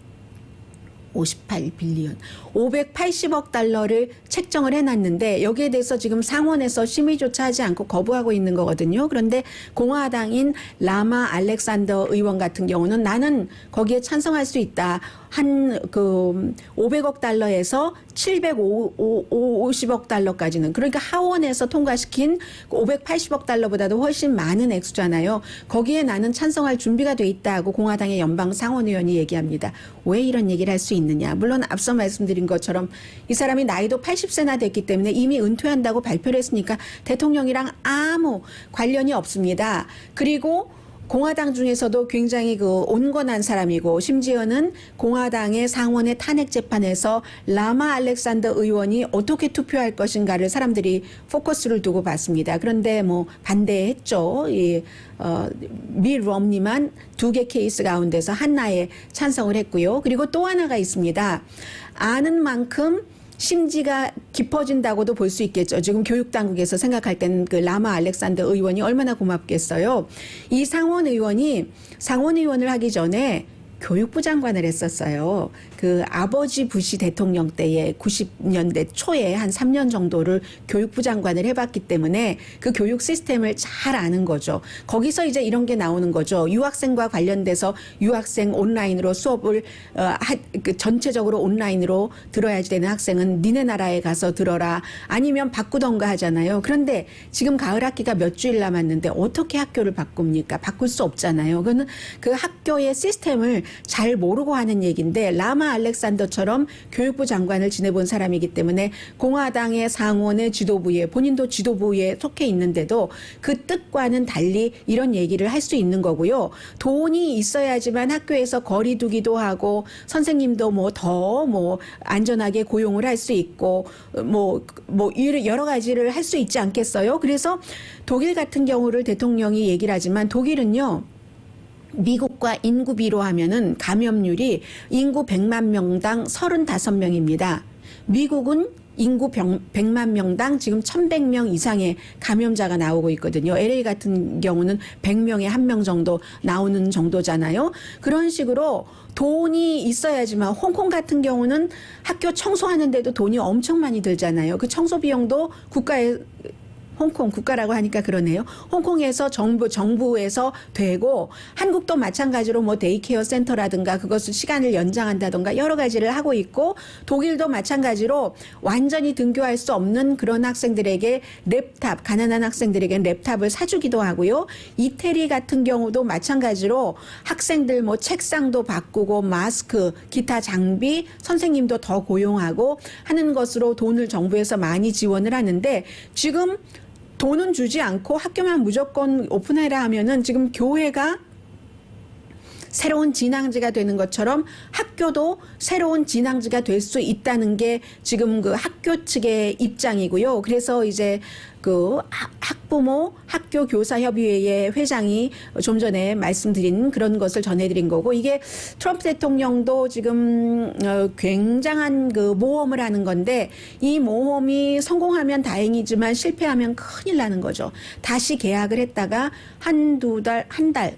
58빌리언, 580억 달러를 책정을 해놨는데 여기에 대해서 지금 상원에서 심의조차 하지 않고 거부하고 있는 거거든요. 그런데 공화당인 라마 알렉산더 의원 같은 경우는 나는 거기에 찬성할 수 있다. 한 그 500억 달러에서 750억 달러까지는, 그러니까 하원에서 통과시킨 580억 달러보다도 훨씬 많은 액수잖아요. 거기에 나는 찬성할 준비가 돼 있다고 공화당의 연방 상원 의원이 얘기합니다. 왜 이런 얘기를 할 수 있느냐? 물론 앞서 말씀드린 것처럼 이 사람이 나이도 80세나 됐기 때문에 이미 은퇴한다고 발표를 했으니까 대통령이랑 아무 관련이 없습니다. 그리고 공화당 중에서도 굉장히 그 온건한 사람이고, 심지어는 공화당의 상원의 탄핵 재판에서 라마 알렉산더 의원이 어떻게 투표할 것인가를 사람들이 포커스를 두고 봤습니다. 그런데 뭐 반대했죠. 미 럼니만 2개 케이스 가운데서 하나에 찬성을 했고요. 그리고 또 하나가 있습니다. 아는 만큼 심지가 깊어진다고도 볼 수 있겠죠. 지금 교육당국에서 생각할 때는 그 라마 알렉산더 의원이 얼마나 고맙겠어요. 이 상원 의원을 하기 전에 교육부 장관을 했었어요. 그 아버지 부시 대통령 때에 90년대 초에 한 3년 정도를 교육부 장관을 해봤기 때문에 그 교육 시스템을 잘 아는 거죠. 거기서 이제 이런 게 나오는 거죠. 유학생과 관련돼서 유학생 온라인으로 수업을 전체적으로 온라인으로 들어야지 되는 학생은 니네 나라에 가서 들어라, 아니면 바꾸던가 하잖아요. 그런데 지금 가을 학기가 몇 주일 남았는데 어떻게 학교를 바꿉니까? 바꿀 수 없잖아요. 그거는 그 학교의 시스템을 잘 모르고 하는 얘기인데, 라마 알렉산더처럼 교육부 장관을 지내본 사람이기 때문에 공화당의 상원의 지도부에, 본인도 지도부에 속해 있는데도 그 뜻과는 달리 이런 얘기를 할 수 있는 거고요. 돈이 있어야지만 학교에서 거리 두기도 하고 선생님도 뭐 더 뭐 안전하게 고용을 할 수 있고 뭐 여러 가지를 할 수 있지 않겠어요? 그래서 독일 같은 경우를 대통령이 얘기를 하지만, 독일은요 미국과 인구 비로 하면은 감염률이 인구 100만 명당 35명입니다. 미국은 인구 100만 명당 지금 1,100명 이상의 감염자가 나오고 있거든요. LA 같은 경우는 100명에 1명 정도 나오는 정도잖아요. 그런 식으로 돈이 있어야지만, 홍콩 같은 경우는 학교 청소하는데도 돈이 엄청 많이 들잖아요. 그 청소 비용도 국가에 홍콩 국가라고 하니까 그러네요. 홍콩에서 정부에서 되고 한국도 마찬가지로 뭐 데이케어 센터라든가 그것을 시간을 연장한다든가 여러 가지를 하고 있고 독일도 마찬가지로 완전히 등교할 수 없는 그런 학생들에게 랩탑, 가난한 학생들에게 랩탑을 사주기도 하고요. 이태리 같은 경우도 마찬가지로 학생들 뭐 책상도 바꾸고 마스크, 기타 장비, 선생님도 더 고용하고 하는 것으로 돈을 정부에서 많이 지원을 하는데 지금 돈은 주지 않고 학교만 무조건 오픈해라 하면은 지금 교회가 새로운 진앙지가 되는 것처럼 학교도 새로운 진앙지가 될 수 있다는 게 지금 그 학교 측의 입장이고요. 그래서 이제 그 학부모 학교 교사협의회의 회장이 좀 전에 말씀드린 그런 것을 전해드린 거고 이게 트럼프 대통령도 지금 굉장한 그 모험을 하는 건데 이 모험이 성공하면 다행이지만 실패하면 큰일 나는 거죠. 다시 계약을 했다가 한 달,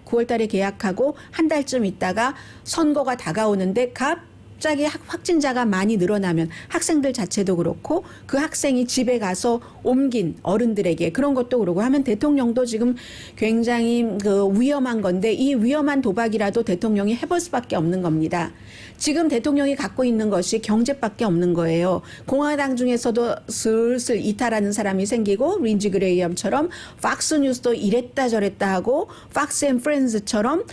9월 달에 계약하고 한 달쯤 있다가 선거가 다가오는데 갑자기 확진자가 많이 늘어나면 학생들 자체도 그렇고 그 학생이 집에 가서 옮긴 어른들에게 그런 것도 그러고 하면 대통령도 지금 굉장히 그 위험한 건데 이 위험한 도박이라도 대통령이 해볼 수밖에 없는 겁니다. 지금 대통령이 갖고 있는 것이 경제밖에 없는 거예요. 공화당 중에서도 슬슬 이탈하는 사람이 생기고 린지 그레이엄처럼 팍스뉴스도 이랬다 저랬다 하고 팍스 앤 프렌즈처럼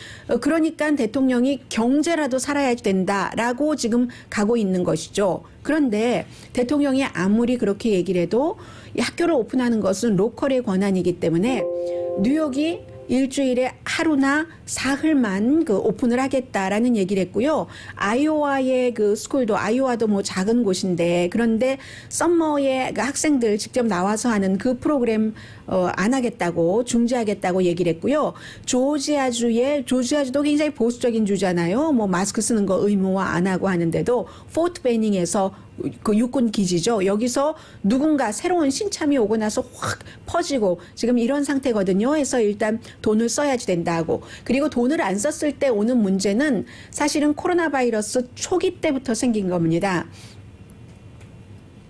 그러니까 대통령이 경제라도 살아야 된다라고 지금 가고 있는 것이죠. 그런데 대통령이 아무리 그렇게 얘기를 해도 이 학교를 오픈하는 것은 로컬의 권한이기 때문에 뉴욕이 일주일에 하루나 사흘만 그 오픈을 하겠다라는 얘기를 했고요. 아이오와의 그 스쿨도 아이오와도 뭐 작은 곳인데 그런데 썸머에 그 학생들 직접 나와서 하는 그 프로그램 안 하겠다고 중지하겠다고 얘기를 했고요. 조지아주도 굉장히 보수적인 주잖아요. 뭐 마스크 쓰는 거 의무화 안 하고 하는데도 포트 베닝에서 그 육군 기지죠. 여기서 누군가 새로운 신참이 오고 나서 확 퍼지고 지금 이런 상태거든요. 해서 일단 돈을 써야지 된다고. 그리고 돈을 안 썼을 때 오는 문제는 사실은 코로나 바이러스 초기 때부터 생긴 겁니다.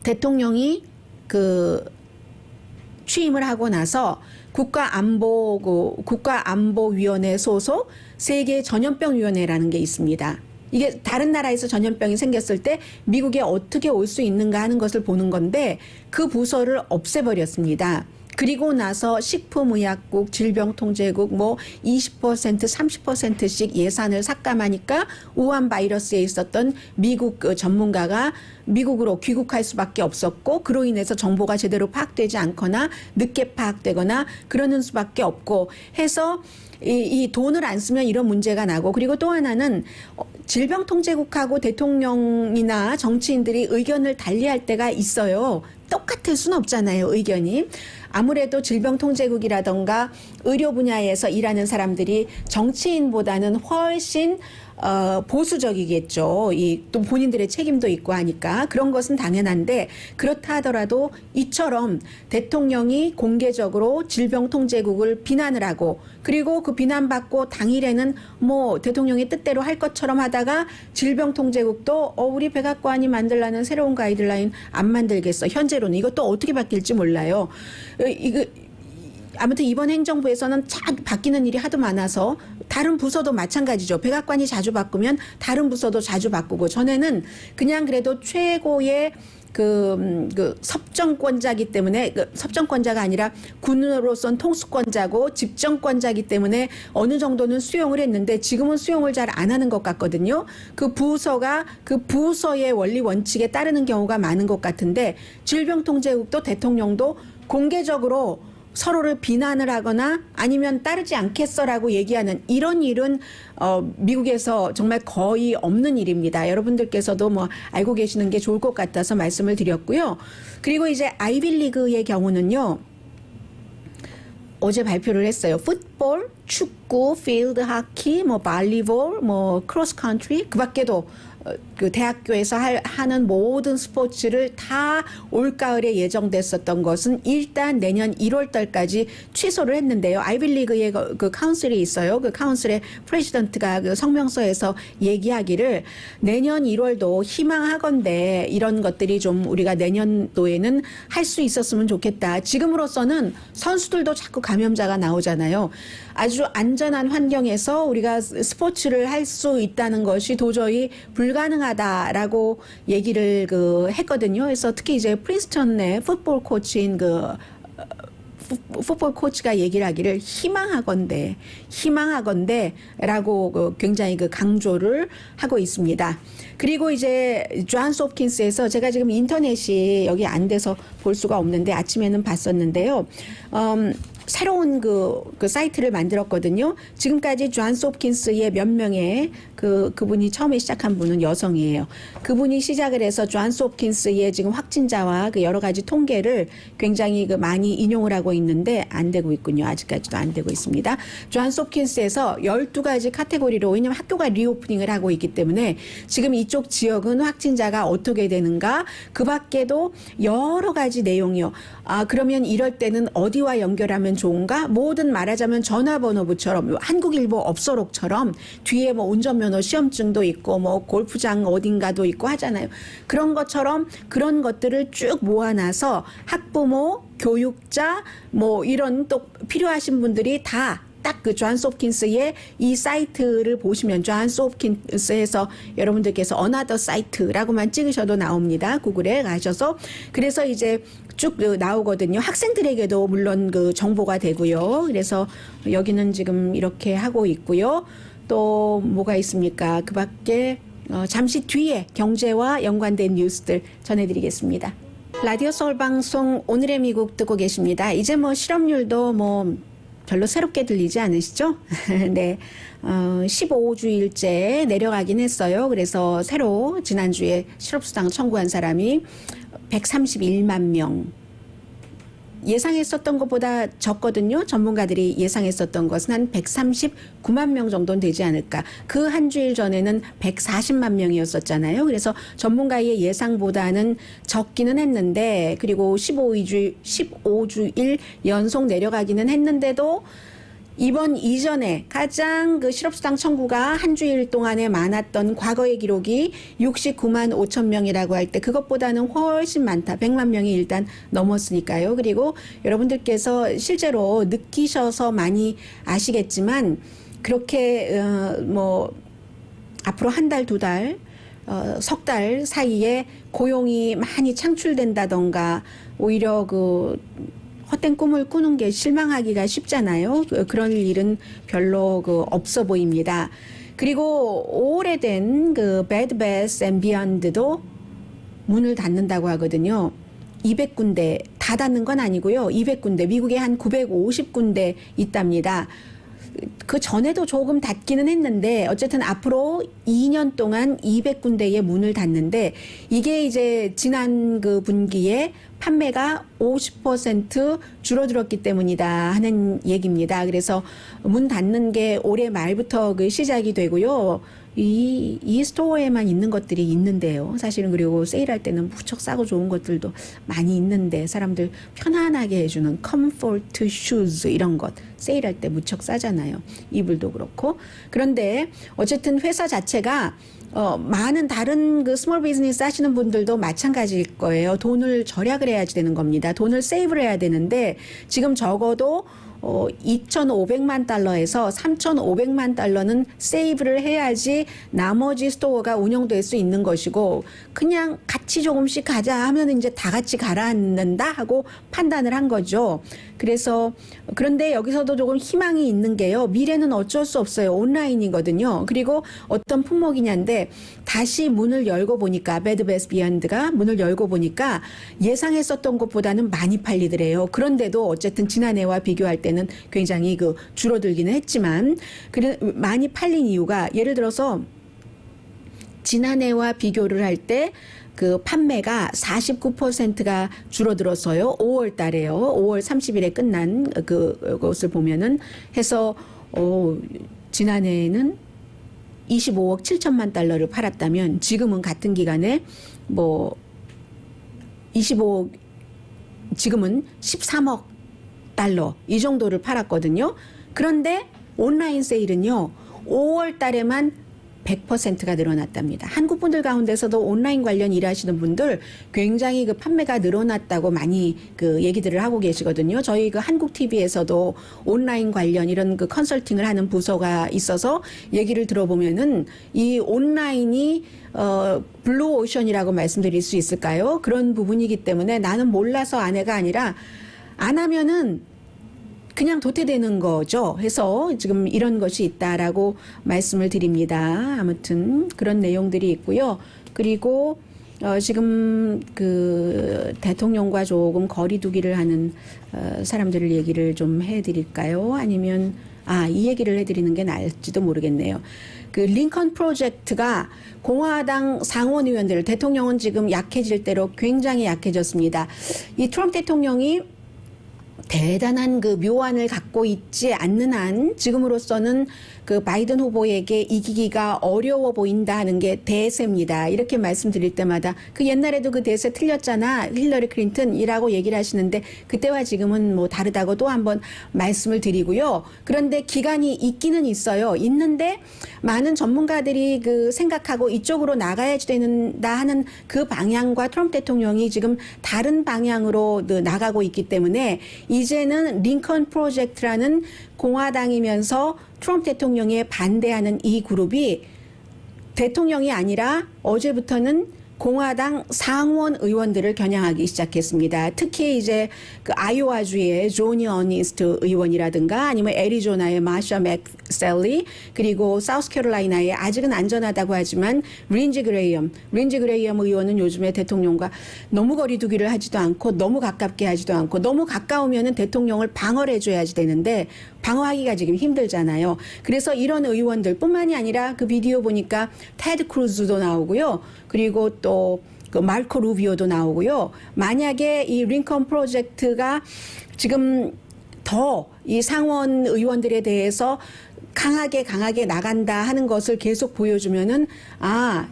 대통령이 그 취임을 하고 나서 국가안보위원회 소속 세계 전염병위원회라는 게 있습니다. 이게 다른 나라에서 전염병이 생겼을 때 미국에 어떻게 올 수 있는가 하는 것을 보는 건데 그 부서를 없애버렸습니다. 그리고 나서 식품의약국, 질병통제국 뭐 20%, 30%씩 예산을 삭감하니까 우한 바이러스에 있었던 미국 전문가가 미국으로 귀국할 수밖에 없었고 그로 인해서 정보가 제대로 파악되지 않거나 늦게 파악되거나 그러는 수밖에 없고 해서 이 돈을 안 쓰면 이런 문제가 나고 그리고 또 하나는 질병통제국하고 대통령이나 정치인들이 의견을 달리할 때가 있어요. 똑같을 수는 없잖아요, 의견이. 아무래도 질병통제국이라던가 의료 분야에서 일하는 사람들이 정치인보다는 훨씬 보수적이겠죠. 또 본인들의 책임도 있고 하니까 그런 것은 당연한데 그렇다 하더라도 이처럼 대통령이 공개적으로 질병통제국을 비난을 하고 그리고 그 비난받고 당일에는 뭐 대통령의 뜻대로 할 것처럼 하다가 질병통제국도 우리 백악관이 만들라는 새로운 가이드라인 안 만들겠어. 현재로는 이것도 어떻게 바뀔지 몰라요. 아무튼 이번 행정부에서는 바뀌는 일이 하도 많아서 다른 부서도 마찬가지죠. 백악관이 자주 바꾸면 다른 부서도 자주 바꾸고 전에는 그냥 그래도 최고의 그 섭정권자기 때문에 섭정권자가 아니라 군으로선 통수권자고 집정권자기 때문에 어느 정도는 수용을 했는데 지금은 수용을 잘 안 하는 것 같거든요. 그 부서가 그 부서의 원리 원칙에 따르는 경우가 많은 것 같은데 질병통제국도 대통령도 공개적으로 서로를 비난을 하거나 아니면 따르지 않겠어라고 얘기하는 이런 일은 미국에서 정말 거의 없는 일입니다. 여러분들께서도 뭐 알고 계시는 게 좋을 것 같아서 말씀을 드렸고요. 그리고 이제 아이비리그의 경우는요. 어제 발표를 했어요. 풋볼, 축구, 필드 하키, 뭐 발리볼, 뭐 크로스 컨트리 그 밖에도 그 대학교에서 하는 모든 스포츠를 다 올가을에 예정됐었던 것은 일단 내년 1월 달까지 취소를 했는데요. 아이빌리그의 그 카운슬이 있어요. 그 카운슬의 프레지던트가 그 성명서에서 얘기하기를 내년 1월도 희망하건대 이런 것들이 좀 우리가 내년도에는 할 수 있었으면 좋겠다. 지금으로서는 선수들도 자꾸 감염자가 나오잖아요. 아주 안전한 환경에서 우리가 스포츠를 할 수 있다는 것이 도저히 불가능하다라고 얘기를 했거든요. 그래서 특히 이제 프린스턴의 풋볼 코치인 풋볼 코치가 얘기를 하기를 희망하건대라고 굉장히 강조를 하고 있습니다. 그리고 이제 존스 홉킨스에서 제가 지금 인터넷이 여기 안 돼서 볼 수가 없는데 아침에는 봤었는데요. 새로운 그 사이트를 만들었거든요. 지금까지 존스 홉킨스의 몇 명의 그분이 처음에 시작한 분은 여성이에요. 그분이 시작을 해서 존스 홉킨스의 지금 확진자와 그 여러 가지 통계를 굉장히 많이 인용을 하고 있는데 안 되고 있군요. 아직까지도 안 되고 있습니다. 존스 홉킨스에서 12가지 카테고리로, 왜냐하면 학교가 리오프닝을 하고 있기 때문에 지금 이쪽 지역은 확진자가 어떻게 되는가, 그 밖에도 여러 가지 내용이요. 그러면 이럴 때는 어디와 연결하면 좋은가? 모든 말하자면 전화번호부처럼 한국일보 업소록처럼 뒤에 뭐 운전면허 시험증도 있고 뭐 골프장 어딘가도 있고 하잖아요. 그런 것처럼 그런 것들을 쭉 모아놔서 학부모, 교육자 뭐 이런 또 필요하신 분들이 다 딱 그 존스 홉킨스의 이 사이트를 보시면 존스 홉킨스에서 여러분들께서 어나더 사이트라고만 찍으셔도 나옵니다. 구글에 가셔서. 그래서 이제 쭉 나오거든요. 학생들에게도 물론 그 정보가 되고요. 그래서 여기는 지금 이렇게 하고 있고요. 또 뭐가 있습니까? 그 밖에 잠시 뒤에 경제와 연관된 뉴스들 전해드리겠습니다. 라디오 서울 방송 오늘의 미국 듣고 계십니다. 이제 뭐 실업률도 뭐 별로 새롭게 들리지 않으시죠? 네. 15주일째 내려가긴 했어요. 그래서 새로 지난주에 실업수당 청구한 사람이 131만 명. 예상했었던 것보다 적거든요. 전문가들이 예상했었던 것은 한 139만 명 정도는 되지 않을까. 그 한 주일 전에는 140만 명이었었잖아요. 그래서 전문가의 예상보다는 적기는 했는데, 그리고 15주일 연속 내려가기는 했는데도 이번 이전에 가장 그 실업수당 청구가 한 주일 동안에 많았던 과거의 기록이 69만 5천 명이라고 할 때 그것보다는 훨씬 많다. 100만 명이 일단 넘었으니까요. 그리고 여러분들께서 실제로 느끼셔서 많이 아시겠지만 그렇게 뭐 앞으로 한 달, 두 달, 석 달 사이에 고용이 많이 창출된다던가 오히려 그 헛된 꿈을 꾸는 게 실망하기가 쉽잖아요. 그런 일은 별로 없어 보입니다. 그리고 오래된 그 Bed Bath & Beyond도 문을 닫는다고 하거든요. 200군데, 다 닫는 건 아니고요. 200군데, 미국에 한 950군데 있답니다. 그 전에도 조금 닫기는 했는데 어쨌든 앞으로 2년 동안 200군데의 문을 닫는데 이게 이제 지난 그 분기에 판매가 50% 줄어들었기 때문이다 하는 얘기입니다. 그래서 문 닫는 게 올해 말부터 그 시작이 되고요. 이 스토어에만 있는 것들이 있는데요. 사실은 그리고 세일할 때는 무척 싸고 좋은 것들도 많이 있는데 사람들 편안하게 해주는 컴포트 슈즈 이런 것 세일할 때 무척 싸잖아요. 이불도 그렇고. 그런데 어쨌든 회사 자체가 많은 다른 그 스몰 비즈니스 하시는 분들도 마찬가지일 거예요. 돈을 절약을 해야지 되는 겁니다. 돈을 세이브를 해야 되는데 지금 적어도 2,500만 달러에서 3,500만 달러는 세이브를 해야지 나머지 스토어가 운영될 수 있는 것이고 그냥 같이 조금씩 가자 하면 이제 다 같이 가라앉는다 하고 판단을 한 거죠. 그래서 그런데 여기서도 조금 희망이 있는 게요. 미래는 어쩔 수 없어요. 온라인이거든요. 그리고 어떤 품목이냐인데 다시 문을 열고 보니까 Bed Bath & Beyond가 문을 열고 보니까 예상했었던 것보다는 많이 팔리더래요. 그런데도 어쨌든 지난해와 비교할 때는 굉장히 줄어들기는 했지만 많이 팔린 이유가 예를 들어서 지난해와 비교를 할 때 그 판매가 49%가 줄어들었어요. 5월 달에요. 5월 30일에 끝난 그것을 보면은 해서 지난해에는 25억 7천만 달러를 팔았다면 지금은 같은 기간에 뭐 25억 지금은 13억 달러 이 정도를 팔았거든요. 그런데 온라인 세일은요. 5월 달에만 100%가 늘어났답니다. 한국 분들 가운데서도 온라인 관련 일하시는 분들 굉장히 그 판매가 늘어났다고 많이 그 얘기들을 하고 계시거든요. 저희 그 한국 TV에서도 온라인 관련 이런 그 컨설팅을 하는 부서가 있어서 얘기를 들어보면은 이 온라인이 블루 오션이라고 말씀드릴 수 있을까요? 그런 부분이기 때문에 나는 몰라서 안 해가 아니라 안 하면은 그냥 도태되는 거죠. 해서 지금 이런 것이 있다라고 말씀을 드립니다. 아무튼 그런 내용들이 있고요. 그리고 지금 그 대통령과 조금 거리두기를 하는 사람들을 얘기를 좀 해드릴까요? 아니면 이 얘기를 해드리는 게 나을지도 모르겠네요. 그 링컨 프로젝트가 공화당 상원 의원들, 대통령은 지금 약해질 대로 굉장히 약해졌습니다. 이 트럼프 대통령이 대단한 그 묘안을 갖고 있지 않는 한 지금으로서는 그 바이든 후보에게 이기기가 어려워 보인다 하는 게 대세입니다. 이렇게 말씀드릴 때마다 그 옛날에도 그 대세 틀렸잖아. 힐러리 클린턴이라고 얘기를 하시는데 그때와 지금은 뭐 다르다고 또 한번 말씀을 드리고요. 그런데 기간이 있기는 있어요. 있는데 많은 전문가들이 그 생각하고 이쪽으로 나가야 된다 하는 그 방향과 트럼프 대통령이 지금 다른 방향으로 나가고 있기 때문에 이제는 링컨 프로젝트라는 공화당이면서 트럼프 대통령에 반대하는 이 그룹이 대통령이 아니라 어제부터는 공화당 상원 의원들을 겨냥하기 시작했습니다. 특히 이제 그 아이오와주의 조니 어니스트 의원이라든가 아니면 애리조나의 마샤 맥셀리 그리고 사우스캐롤라이나의 아직은 안전하다고 하지만 린지 그레이엄 의원은 요즘에 대통령과 너무 거리두기를 하지도 않고 너무 가깝게 하지도 않고 너무 가까우면은 대통령을 방어를 해줘야지 되는데 방어하기가 지금 힘들잖아요. 그래서 이런 의원들 뿐만이 아니라 그 비디오 보니까 테드 크루즈도 나오고요. 그리고 또 그 마르코 루비오도 나오고요. 만약에 이 링컨 프로젝트가 지금 더 이 상원 의원들에 대해서 강하게 나간다 하는 것을 계속 보여주면은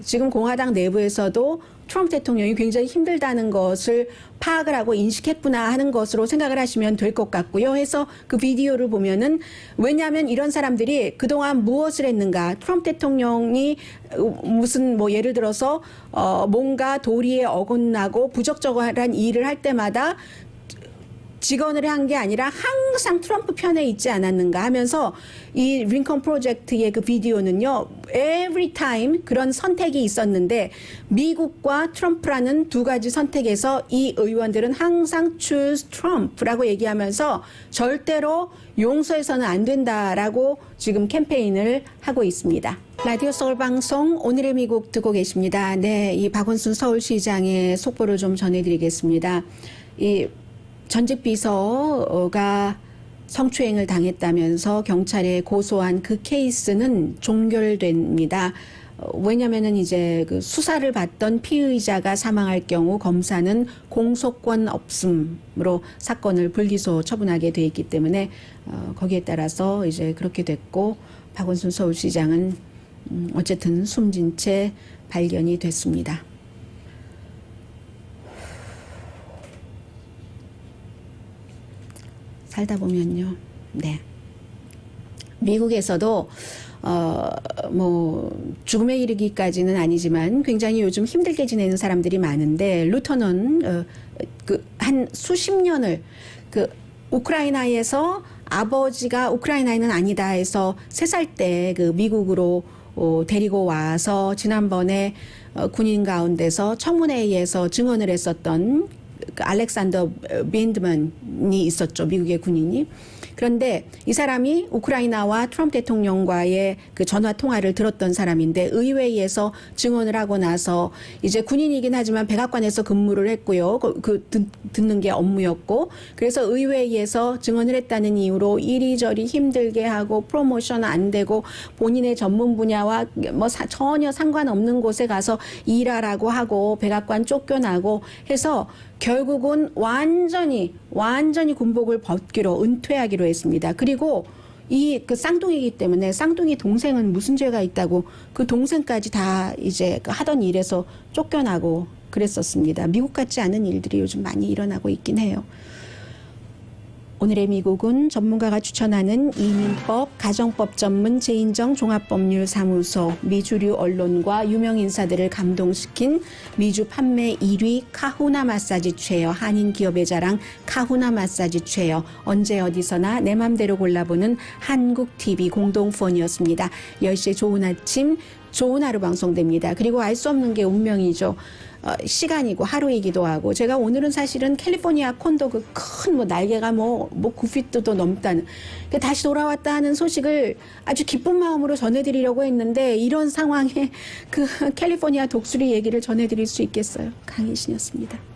지금 공화당 내부에서도 트럼프 대통령이 굉장히 힘들다는 것을 파악을 하고 인식했구나 하는 것으로 생각을 하시면 될 것 같고요. 해서 그 비디오를 보면은 왜냐하면 이런 사람들이 그동안 무엇을 했는가 트럼프 대통령이 무슨 뭐 예를 들어서 뭔가 도리에 어긋나고 부적절한 일을 할 때마다 직언을 한 게 아니라 항상 트럼프 편에 있지 않았는가 하면서 이 링컨 프로젝트의 그 비디오는요. every time 그런 선택이 있었는데 미국과 트럼프라는 두 가지 선택에서 이 의원들은 항상 choose Trump라고 얘기하면서 절대로 용서해서는 안 된다라고 지금 캠페인을 하고 있습니다. 라디오 서울 방송 오늘의 미국 듣고 계십니다. 네, 이 박원순 서울시장의 속보를 좀 전해드리겠습니다. 이 전직 비서가 성추행을 당했다면서 경찰에 고소한 그 케이스는 종결됩니다. 왜냐면은 이제 그 수사를 받던 피의자가 사망할 경우 검사는 공소권 없음으로 사건을 불기소 처분하게 돼 있기 때문에 거기에 따라서 이제 그렇게 됐고 박원순 서울시장은 어쨌든 숨진 채 발견이 됐습니다. 살다 보면요. 네. 미국에서도 뭐 죽음에 이르기까지는 아니지만 굉장히 요즘 힘들게 지내는 사람들이 많은데 루터는 그 한 수십 년을 그 우크라이나에서 아버지가 우크라이나인은 아니다 해서 3살 때 그 미국으로 데리고 와서 지난번에 군인 가운데서 청문회에서 증언을 했었던 그 알렉산더 빈드만이 있었죠. 미국의 군인이. 그런데 이 사람이 우크라이나와 트럼프 대통령과의 그 전화 통화를 들었던 사람인데 의회에서 증언을 하고 나서 이제 군인이긴 하지만 백악관에서 근무를 했고요. 듣는 게 업무였고 그래서 의회에서 증언을 했다는 이유로 이리저리 힘들게 하고 프로모션 안 되고 본인의 전문 분야와 뭐 전혀 상관없는 곳에 가서 일하라고 하고 백악관 쫓겨나고 해서 결국은 완전히 군복을 벗기로 은퇴하기로 했습니다. 그리고 이 그 쌍둥이이기 때문에 쌍둥이 동생은 무슨 죄가 있다고 그 동생까지 다 이제 그 하던 일에서 쫓겨나고 그랬었습니다. 미국 같지 않은 일들이 요즘 많이 일어나고 있긴 해요. 오늘의 미국은 전문가가 추천하는 이민법, 가정법 전문 재인정 종합법률사무소, 미주류 언론과 유명 인사들을 감동시킨 미주 판매 1위 카후나 마사지 체어, 한인 기업의 자랑 카후나 마사지 체어, 언제 어디서나 내 맘대로 골라보는 한국TV 공동폰이었습니다. 10시에 좋은 아침, 좋은 하루 방송됩니다. 그리고 알 수 없는 게 운명이죠. 시간이고 하루이기도 하고, 제가 오늘은 사실은 캘리포니아 콘도 그 큰 뭐 날개가 뭐 9피트도 넘다는 다시 돌아왔다 하는 소식을 아주 기쁜 마음으로 전해드리려고 했는데, 이런 상황에 그 캘리포니아 독수리 얘기를 전해드릴 수 있겠어요. 강희신이었습니다.